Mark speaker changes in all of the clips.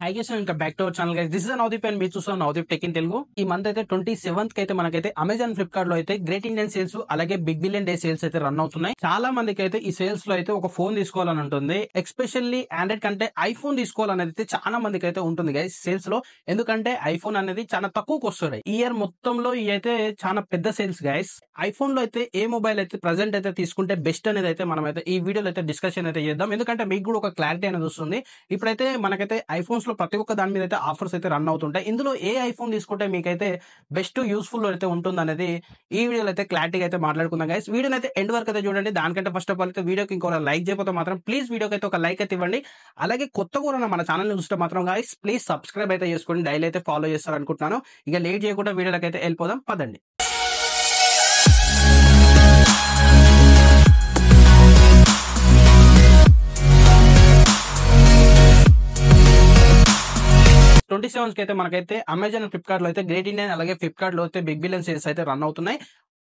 Speaker 1: Hi guys, welcome back to our channel guys. This is Navdeep and మీరు చూస్తున్న Navdeep tech in Telugu. ఈ month అయితే 27th కి అయితే మనకైతే అమెజాన్, ఫ్లిప్కార్ట్ లో అయితే గ్రేట్ ఇండియన్ సేల్స్ అలాగే బిగ్ బిలియన్ డే సేల్స్ అయితే రన్ అవుతున్నాయి. చాలా మందికి అయితే ఈ సేల్స్ లో అయితే ఒక ఫోన్ తీసుకోవాలని ఉంటుంది. ఎస్పెషల్లీ ఆండ్రాయిడ్ కంటే ఐఫోన్ తీసుకోవాలనేది అయితే చాలా మందికి అయితే ఉంటుంది గైస్ సేల్స్ లో. ఎందుకంటే ఐఫోన్ అనేది చాలా తక్కువకి వస్తుంది. ఈ ఇయర్ మొత్తంలో ఈ అయితే చాలా పెద్ద సేల్స్ గైస్. ఐఫోన్ లో అయితే ఏ మొబైల్ అయితే ప్రెసెంట్ అయితే తీసుకుంటే బెస్ట్ అనేది అయితే మనం అయితే ఈ వీడియోలో అయితే డిస్కషన్ అయితే చేద్దాం. ఎందుకంటే మీకు కూడా ఒక క్లారిటీ అనేది వస్తుంది. ఇప్పుడైతే మనకైతే ఐఫోన్స్ లో ప్రతి ఒక్క దాని మీద అయితే ఆఫర్స్ అయితే రన్ అవుతుంటాయి. ఇందులో ఏ ఐఫోన్ తీసుకుంటే మీకైతే బెస్ట్ యూస్ఫుల్ అయితే ఉంటుంది అనేది ఈ వీడియోలో అయితే క్లారిటీగా అయితే మాట్లాడుకుందాం గైస్. వీడియోని అయితే ఎండ్ వరకు అయితే చూడండి. దానికంటే ఫస్ట్ ఆఫ్ ఆల్ అయితే వీడియోకి ఇంకో లైక్ చేయకపోతే మాత్రం ప్లీజ్ వీడియోకి అయితే ఒక లైక్ అయితే ఇవ్వండి. అలాగే కొత్త కూడా మన ఛానల్ చూస్తే మాత్రం గైస్ ప్లీజ్ సబ్స్క్రైబ్ అయితే చేసుకోండి. డైలీ అయితే ఫాలో చేస్తారు అనుకుంటున్నాను. ఇక లేట్ చేయకుండా వీడియోలోకి అయితే వెళ్ళిపోదాం పదండి. ట్వంటీ సెవెన్స్ కి అయితే మనకైతే అమెజాన్, ఫ్లిప్కార్ట్ లో అయితే గ్రేట్ ఇండియన్ అలాగే ఫ్లిప్కార్ట్ లో అయితే బిగ్ బిలియన్ సేల్స్ అయితే రన్ అవుతున్నాయి.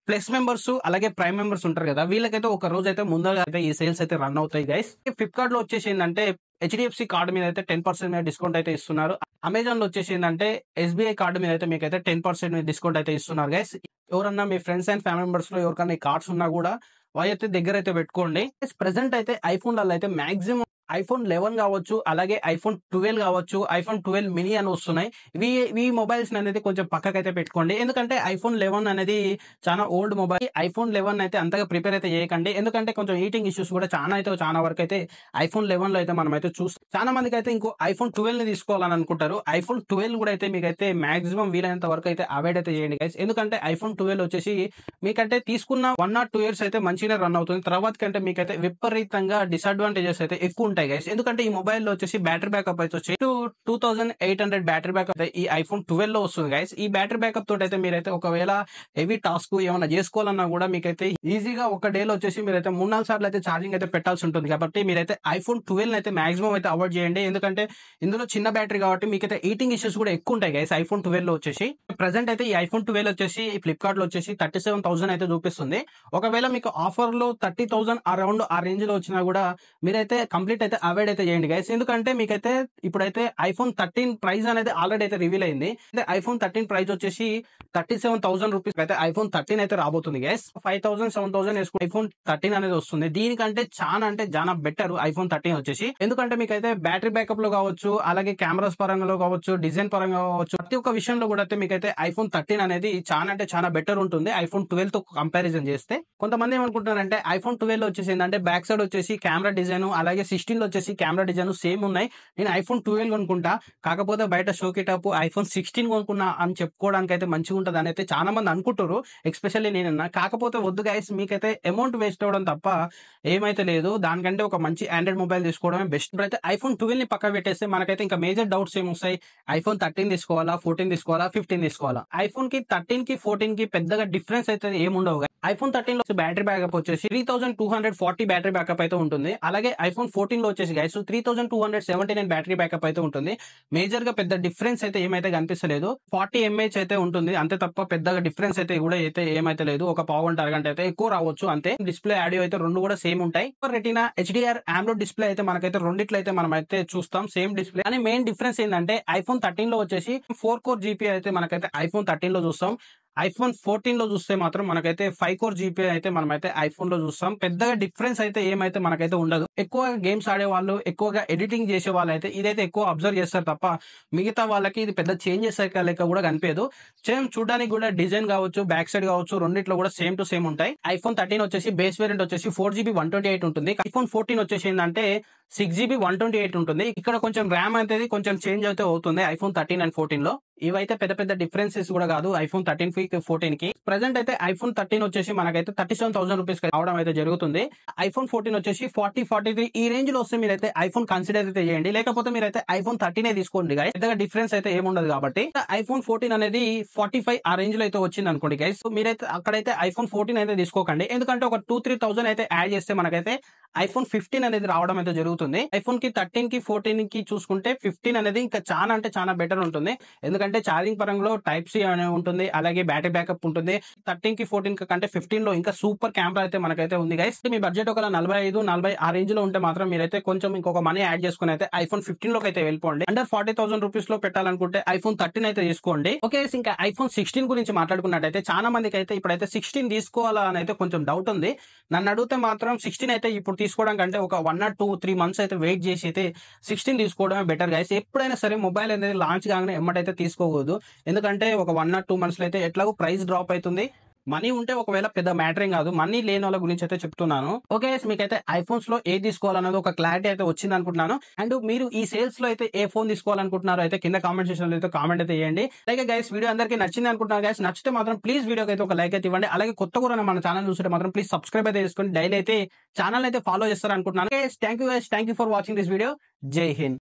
Speaker 1: ప్లస్ మెంబర్స్ అలాగే ప్రైమ్ మెంబర్స్ ఉంటారు కదా, వీళ్ళకైతే ఒక రోజు అయితే ముందుగా అయితే ఈ సేల్స్ అయితే రన్ అవుతాయి గైస్. ఫ్లిప్కార్ట్ లో వచ్చేసి ఏంటంటే హెచ్డిఎఫ్సి కార్డు మీద అయితే 10% మీద డిస్కౌంట్ అయితే ఇస్తున్నారు. అమెజాన్ లో వచ్చేసి ఏంటంటే ఎస్బీఐ కార్డు మీద అయితే మీకు అయితే 10% మీద డిస్కౌంట్ అయితే ఇస్తున్నారు గైస్. ఎవరన్నా మీ ఫ్రెండ్స్ అండ్ ఫ్యామిలీ మెంబర్స్ లో ఎవరికన్నా ఈ కార్డ్స్ ఉన్నా కూడా అయితే దగ్గర అయితే పెట్టుకోండి. ప్రెసెంట్ అయితే ఐఫోన్ లలో అయితే మాక్సిమం ఐఫోన్ 11 కావచ్చు, అలాగే ఐఫోన్ 12 కావచ్చు, ఐఫోన్ 12 మినీ అని వస్తున్నాయి. ఈ మొబైల్స్ అనేది కొంచెం పక్కకైతే పెట్టుకోండి. ఎందుకంటే ఐఫోన్ 11 అనేది చాలా ఓల్డ్ మొబైల్. ఐఫోన్ 11 అయితే అంతగా ప్రిపేర్ అయితే చేయకండి. ఎందుకంటే కొంచెం హీటింగ్ ఇష్యూస్ కూడా చాలా వరకు అయితే ఐఫోన్ 11 లో అయితే మనం అయితే చూస్తాం. చాలా మందికి అయితే ఇంకో ఐఫోన్ 12 ని తీసుకోవాలని అనుకుంటారు. ఐఫోన్ 12 కూడా అయితే మీకైతే మాక్సిమం వీలైనంత వరకు అయితే అవాయిడ్ అయితే చేయండి గైస్. ఎందుకంటే ఐఫోన్ 12 వచ్చేసి మీకంటే తీసుకున్న 1 or 2 ఇయర్స్ అయితే మంచిగా రన్ అవుతుంది. తర్వాత కంటే మీకైతే విపరీతంగా డిసడ్వాంటేజెస్ అయితే ఎక్కువ ఉంటాయి గైస్. ఎందుకంటే ఈ మొబైల్ లో వచ్చేసి బ్యాటరీ బ్యాకప్ అయితే వచ్చి 2800 బ్యాటరీ బ్యాకప్ ఈ ఐఫోన్ 12 లో వస్తుంది గైస్. ఈ బ్యాటరీ బ్యాకప్ తోటి అయితే మీరైతే ఒకవేళ హెవీ టాస్క్ ఏమైనా చేసుకోవాలన్నా కూడా మీకైతే ఈజీగా ఒక డే లో వచ్చేసి మీరైతే 3-4 సార్లు అయితే ఛార్జింగ్ అయితే పెట్టాల్సి ఉంటుంది. కాబట్టి మీరైతే ఐఫోన్ 12 అయితే మాక్సిమం అయితే అవాయిడ్ చేయండి. ఎందుకంటే ఇందులో చిన్న బ్యాటరీ కాబట్టి మీకైతే ఈటింగ్ ఇష్యూస్ కూడా ఎక్కువ ఉంటాయి గైస్ ఐఫోన్ 12 లో వచ్చేసి. ప్రెసెంట్ అయితే ఈ ఐఫోన్ 12 వచ్చేసి ఫ్లిప్కార్ట్ లో వచ్చేసి 37,000 అయితే చూపిస్తుంది. ఒకవేళ మీకు ఆఫర్ లో 30,000 అరౌండ్ ఆ రేంజ్ లో వచ్చినా కూడా మీరైతే కంప్లీట్ అయితే అవాయిడ్ అయితే చేయండి గైస్. ఎందుకంటే మీకైతే ఇప్పుడైతే ఐఫోన్ 13 ప్రైస్ అనేది ఆల్రెడీ అయితే రివీల్ అయింది. ఐఫోన్ 13 ప్రైస్ వచ్చేసి 37,000 రూపీస్ అయితే ఐఫోన్ 13 అయితే రాబోతుంది గైస్. 5,000 7,000 వేసుకుని ఐఫోన్ 13 అనేది వస్తుంది. దీనికంటే చాలా బెటర్ ఐఫోన్ 13 వచ్చేసి. ఎందుకంటే మీకైతే బ్యాటరీ బ్యాకప్ లో కావచ్చు, అలాగే కెమెరాస్ పరంగా కావచ్చు, డిజైన్ పరంగా కావచ్చు, ప్రతి ఒక్క విషయంలో కూడా అయితే మీకైతే ఐఫోన్ 13 అనేది చాలా బెటర్ ఉంటుంది ఐఫోన్ 12 తో కంపారిజన్ చేస్తే. కొంతమంది ఏమనుకుంటున్నారంటే ఐఫోన్ 12 లో వచ్చేసి ఏంటంటే బ్యాక్ సైడ్ వచ్చేసి కెమెరా డిజైన్, అలాగే 16 లో వచ్చేసి కెమెరా డిజైన్ సేమ్ ఉన్నాయి. నేను ఐఫోన్ 12 కొనుక్కుంటా, కాకపోతే బయట షోకి టాప్ ఐఫోన్ 16 కొనుక్కున్నా అని చెప్పుకోవడానికి అయితే మంచిగా ఉంటుంది అని అయితే చాలా మంది అనుకుంటారు. ఎస్పెషల్లీ నేనన్నా. కాకపోతే వద్దు గైస్, మీకైతే అమౌంట్ వేస్ట్ అవ్వడం తప్ప ఏమైతే లేదు. దానికంటే ఒక మంచి ఆండ్రాయిడ్ మొబైల్ తీసుకోవడమే బెస్ట్. ఇప్పుడైతే ఐఫోన్ 12 ని పక్క పెట్టేస్తే మనకైతే ఇంకా మేజర్ డౌట్స్ ఏమొస్తాయి. ఐఫోన్ 13 తీసుకోవాలా, 14 తీసుకోవాలా, 15 తీసుకోవాలా? ఐఫోన్ కి 13 కి 14 కి పెద్దగా డిఫరెన్స్ అయితే ఏముండవు. ఐఫోన్ 13 లో బ్యాటరీ బ్యాకప్ వచ్చేసి 3240 బ్యాటరీ బ్యాకప్ అయితే ఉంటుంది. అలాగే ఐఫోన్ 14 లో వచ్చేసి గైస్ 3279 బ్యాటరీ బ్యాకప్ అయితే ఉంటుంది. మేజర్ గా పెద్ద డిఫరెన్స్ అయితే ఏమైతే కనిపిస్తలేదు. 40 mAh అయితే ఉంటుంది అంతే తప్ప పెద్దగా డిఫరెన్స్ అయితే కూడా అయితే ఏమైతే లేదు. ఒక పావు గంట అరగంట అయితే ఎక్కువ రావచ్చు అంతే. డిస్ప్లే ఆడియో అయితే రెండు కూడా సేమ్ ఉంటాయి. రెటీనా హెచ్డిఆర్ AMOLED డిస్ప్లే అయితే మనకైతే రెండిట్లో అయితే మనం అయితే చూస్తాం సేమ్ డిస్ప్లే. కానీ మెయిన్ డిఫరెన్స్ ఏంటంటే ఐఫోన్ 13 లో వచ్చేసి 4 కోర్ జీపీ అయితే మనకైతే ఐఫోన్ 13 లో చూస్తాం. ఐఫోన్ 14 లో చూస్తే మాత్రం మనకైతే 5 కోర్ జీపీ అయితే మనమైతే ఐఫోన్ లో చూస్తాం. పెద్దగా డిఫరెన్స్ అయితే ఏమైతే మనకైతే ఉండదు. ఎక్కువ గేమ్స్ ఆడే వాళ్ళు, ఎక్కువగా ఎడిటింగ్ చేసే వాళ్ళు అయితే ఇదైతే ఎక్కువ అబ్జర్వ్ చేస్తారు తప్ప మిగతా వాళ్ళకి ఇది పెద్ద చేంజెస్ లెక్క కూడా కనిపించదు. సేమ్ చూడడానికి కూడా డిజైన్ కావచ్చు, బ్యాక్ సైడ్ కావచ్చు, రెండిట్లో కూడా సేమ్ టు సేమ్ ఉంటాయి. ఐఫోన్ 13 వచ్చేసి బేస్ వేరియంట్ వచ్చేసి 4GB 128 ఉంటుంది. ఐఫోన్ 14 వచ్చేసి ఏంటంటే 6GB 128 ఉంటుంది. ఇక్కడ కొంచెం ర్యామ్ అనేది కొంచెం చేంజ్ అయితే అవుతుంది ఐఫోన్ 13 అండ్ 14 లో. ఇవైతే పెద్ద డిఫరెన్సెస్ కూడా కాదు ఐఫోన్ 13 కి 14 కి. ప్రెసెంట్ అయితే ఐఫోన్ 13 వచ్చేసి మనకైతే 37,000 రూపీస్ రావడం అయితే జరుగుతుంది. ఐఫోన్ 14 వచ్చేసి 40-43 ఈ రేంజ్ లో వస్తే మీరైతే ఐఫోన్ కన్సిడర్ అయితే చేయండి. లేకపోతే మీరైతే ఐఫోన్ 13 తీసుకోండి గైస్. పెద్దగా డిఫరెన్స్ అయితే ఏముండదు కాబట్టి. ఐఫోన్ 14 అనేది 45 ఆ రేంజ్ లో అయితే వచ్చింది అనుకోండి గైస్. సో మీరైతే అక్కడైతే ఐఫోన్ 14 అయితే తీసుకోకండి. ఎందుకంటే ఒక 2-3 thousand అయితే యాడ్ చేస్తే మనకైతే ఐఫోన్ 15 అనేది రావడం అయితే జరుగుతుంది. ఐఫోన్ కి 13 కి 14 కి చూసుకుంటే 15 అనేది ఇంకా చాలా బెటర్ ఉంటుంది. ఎందుకంటే ఎందుకంటే ఛార్జింగ్ పరంగా టైప్ సి అనే ఉంటుంది. అలాగే బ్యాటరీ బ్యాకప్ ఉంటుంది. 13కి 14 కంటే 15లో ఇంకా సూపర్ కెమెరా అయితే మనకైతే ఉంది గైస్. మీ బడ్జెట్ ఒక 45, 40 ఆ రేంజ్ లో ఉంటే మాత్రం మీరైతే కొంచెం ఇంకొక మనీ యాడ్ చేసుకుని అయితే ఐఫోన్ 15 లోకి అయితే వెళ్ళిపోండి. అండర్ 40,000 రూపీస్ లో పెట్టాలనుకుంటే ఐఫోన్ 13 అయితే తీసుకోండి. ఓకే, ఇంకా ఐఫోన్ 16 గురించి మాట్లాడుకున్నట్టయితే చాలా మందికి అయితే ఇప్పుడైతే 16 తీసుకోవాలా అని అయితే కొంచెం డౌట్ ఉంది. నన్ను అడిగితే మాత్రం 16 అయితే ఇప్పుడు తీసుకోవడం కంటే ఒక 1 or 2, 3 మంత్స్ అయితే వెయిట్ చేసి అయితే 16 తీసుకోవడమే బెటర్ గైస్. ఎప్పుడైనా సరే మొబైల్ అనేది లాంచ్ కాగానే ఎమ్మటైతే తీసుకోకూడదు. ఎందుకంటే ఒక 1 or 2 మంత్స్ లో అయితే ఎట్లాగో ప్రైస్ డ్రాప్ అవుతుంది. మనీ ఉంటే ఒకవేళ పెద్ద మ్యాటర్ ఏం కాదు. మనీ లేని వాళ్ళ గురించి అయితే చెప్తున్నాను. ఓకే, మీకైతే ఐఫోన్స్ లో ఏది తీసుకోవాలన్నది ఒక క్లారిటీ అయితే వచ్చింది అనుకుంటున్నాను. అండ్ మీరు ఈ సేల్స్ లో అయితే ఏ ఫోన్ తీసుకోవాలనుకుంటున్నారో అయితే కింద కామెంట్ సెక్షన్ లో అయితే కామెంట్ అయితే చేయండి. అలాగే గైస్ వీడియో అందరికీ నచ్చింది అనుకుంటున్నాను గైస్. నచ్చితే మాత్రం ప్లీజ్ వీడియోకి అయితే ఒక లైక్ అయితే ఇవ్వండి. అలాగే కొత్త కూడా మన ఛానల్ చూస్తుంటే మాత్రం ప్లీజ్ సబ్స్క్రైబ్ అయితే చేసుకోండి. డైలీ అయితే ఛానల్ అయితే ఫాలో చేస్తారు అనుకుంటున్నాను. Thank you guys, thank you for watching this video. జై హింద్.